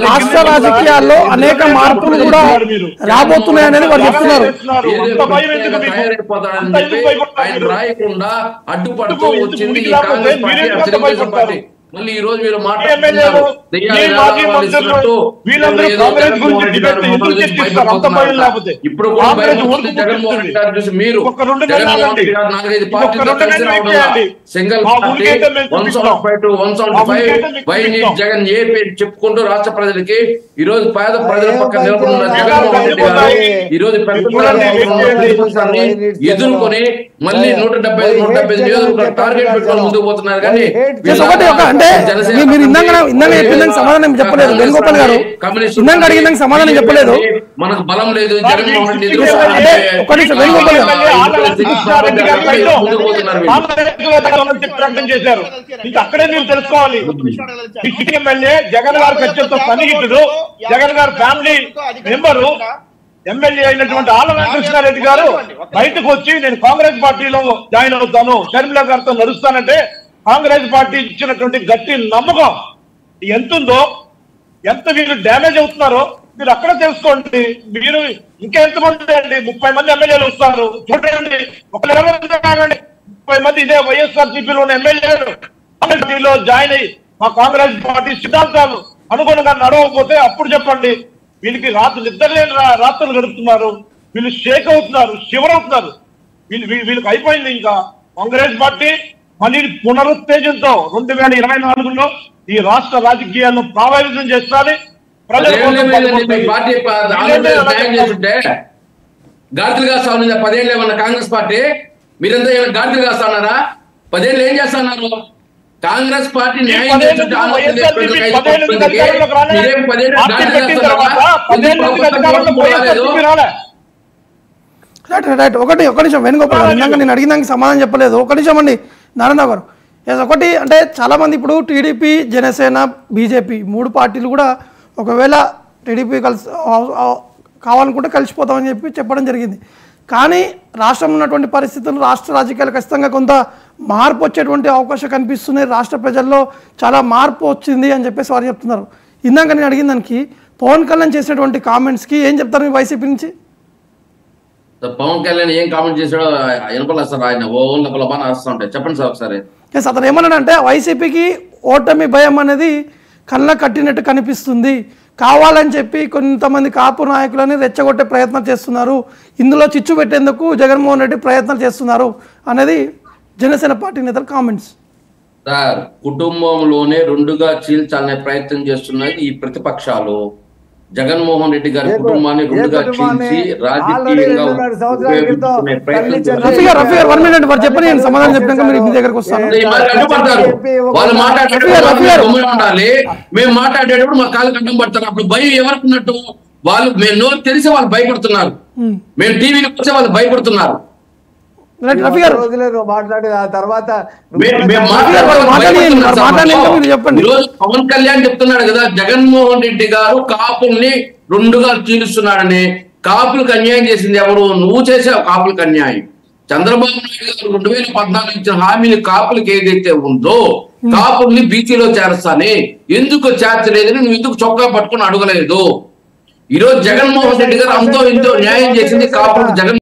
రాష్ట్ర రాజకీయాల్లో అనేక మార్పులు కూడా రాబోతున్నాయి అనేది వారు చెప్తున్నారు. రాయకుండా అడ్డుపడుతూ వచ్చింది తెలుగుదేశం పార్టీ. మళ్ళీ ఈ రోజు మీరు మాట్లాడుతున్నారు ఇప్పుడు జగన్మోహన్ రెడ్డి గారు చూసి మీరు జగన్మోహన్ రెడ్డి గారు 4-5 పార్టీలతో కలిసి రావడం single party 175 why need Jagan ఏ పేరు చెప్పుకుంటూ రాష్ట్ర ప్రజలకి ఈ రోజు పేద ప్రజల పక్కన నిలబడుతున్న జగన్మోహన్ రెడ్డి గారు ఈ రోజు ఎదుర్కొని మళ్ళీ 175 నియోజకవర్గాలు టార్గెట్ పెట్టుకొని ముందుకు పోతున్నారు. కానీ మీరు ఇందాక సమాధానం చెప్పలేదు వేణుగోపాల్ గారు, ఇందాక అడిగిన సమాధానం చెప్పలేదు. మనకు బలం లేదు జగన్మోహన్ రెడ్డి చేశారు. అక్కడే మీరు తెలుసుకోవాలి. ఎమ్మెల్యే జగన్ గారు ఖచ్చితంగా సన్నిహితుడు, జగన్ గారు ఫ్యామిలీ మెంబరు, ఎమ్మెల్యే అయినటువంటి ఆళ్ల వెంకటకృష్ణారెడ్డి గారు బయటకు వచ్చి నేను కాంగ్రెస్ పార్టీలో జాయిన్ అవుతాను, షర్మిల గారితో నడుస్తానంటే కాంగ్రెస్ పార్టీ ఇచ్చినటువంటి గట్టి నమ్మకం ఎంతుందో, ఎంత వీళ్ళు డ్యామేజ్ అవుతున్నారో మీరు అక్కడ తెలుసుకోండి. మీరు ఇంకా ఎంతమంది అండి, 30 మంది ఎమ్మెల్యేలు వస్తారు చూడండి. 30 మంది ఇదే వైఎస్ఆర్సీపీలో ఉన్న ఎమ్మెల్యేలు జాయిన్ అయ్యి మా కాంగ్రెస్ పార్టీ సిద్ధాంతాలు అనుగుణంగా నడవకపోతే అప్పుడు చెప్పండి. వీళ్ళకి నిద్రలేని రాత్రులు గడుపుతున్నారు, వీళ్ళు షేక్ అవుతున్నారు, షివర్ అవుతున్నారు. వీళ్ళకి అయిపోయింది. ఇంకా కాంగ్రెస్ పార్టీ మళ్ళీ పునరుత్తేజంతో 2024లో ఈ రాష్ట్ర రాజకీయాలను ప్రభావితం చేస్తారని గాడిదలుగా సాగుంది. 10 ఏళ్ళు ఏమన్నా కాంగ్రెస్ పార్టీ మీరంతా ఏమైనా గాడిదలు కాస్తున్నారా? 10 ఏళ్ళు ఏం చేస్తున్నారు? కాంగ్రెస్ పార్టీ న్యాయం చేస్తుంటే ఒకటి నిమిషం వేణుగోపాల్ గారు, ఇందాక నేను అడిగినాక సమాధానం చెప్పలేదు. ఒక నిమిషం అండి నారాయణ గారు. ఒకటి అంటే చాలామంది ఇప్పుడు టీడీపీ, జనసేన, బీజేపీ 3 పార్టీలు కూడా ఒకవేళ టీడీపీ కావాలనుకుంటే కలిసిపోతామని చెప్పడం జరిగింది. కానీ రాష్ట్రంలో ఉన్నటువంటి పరిస్థితులు, రాష్ట్ర రాజకీయాలు ఖచ్చితంగా కొంత మార్పు వచ్చేటువంటి అవకాశం కనిపిస్తున్నాయి. రాష్ట్ర ప్రజల్లో చాలా మార్పు వచ్చింది అని చెప్పేసి వారు చెప్తున్నారు. ఇందాక నేను అడిగిన దానికి పవన్ కళ్యాణ్ చేసినటువంటి కామెంట్స్కి ఏం చెప్తారు మీ వైసీపీ నుంచి? పవన్ కళ్యాణ్ ఏం కామెంట్ చేశాడో వినపలేదు సార్. ఆయన వస్తూ ఉంటాయి. చెప్పండి సార్ ఒకసారి. అతను ఏమన్నాడంటే వైసీపీకి ఓటమి భయం అనేది కళ్ళ కట్టినట్టు కనిపిస్తుంది, కావాలని చెప్పి కొంతమంది కాపు నాయకులని రెచ్చగొట్టే ప్రయత్నం చేస్తున్నారు, ఇందులో చిచ్చు పెట్టేందుకు జగన్మోహన్ రెడ్డి ప్రయత్నం చేస్తున్నారు అనేది జనసేన పార్టీ నేతల కామెంట్స్. సార్, కుటుంబంలోనే 2గా చీల్చాలనే ప్రయత్నం చేస్తున్నది ఈ ప్రతిపక్షాలు. జగన్మోహన్ రెడ్డి గారి కుటుంబాన్ని 2గా చీల్చి రాజకీయంగా సమాధానం చెప్పాక మీరు మీ దగ్గరకు వస్తాను. వాళ్ళు మాట్లాడేటప్పుడు ఉండాలి, మేము మాట్లాడేటప్పుడు మా కాళ్ళకి అడ్డం పడతారు. అప్పుడు భయం ఎవరుకున్నట్టు? వాళ్ళు మేము నోరు తెలిసి వాళ్ళు భయపడుతున్నారు, మేము టీవీకి వచ్చే వాళ్ళు భయపడుతున్నారు. పవన్ కళ్యాణ్ చెప్తున్నాడు కదా, జగన్మోహన్ రెడ్డి గారు కాపుల్ని 2గా చీలుస్తున్నాడని. కాపులకు అన్యాయం చేసింది ఎవరు? నువ్వు చేసావు కాపులకు అన్యాయం. చంద్రబాబు నాయుడు గారు 2014 ఇచ్చిన హామీని కాపులకు ఏదైతే ఉందో కాపుల్ని బీసీలో చేర్చాని ఎందుకు చేర్చలేదని నువ్వు ఎందుకు చొక్కా పట్టుకుని అడగలేదు? ఈరోజు జగన్మోహన్ రెడ్డి గారు అంతో ఇంతో న్యాయం చేసింది కాపులకు. జగన్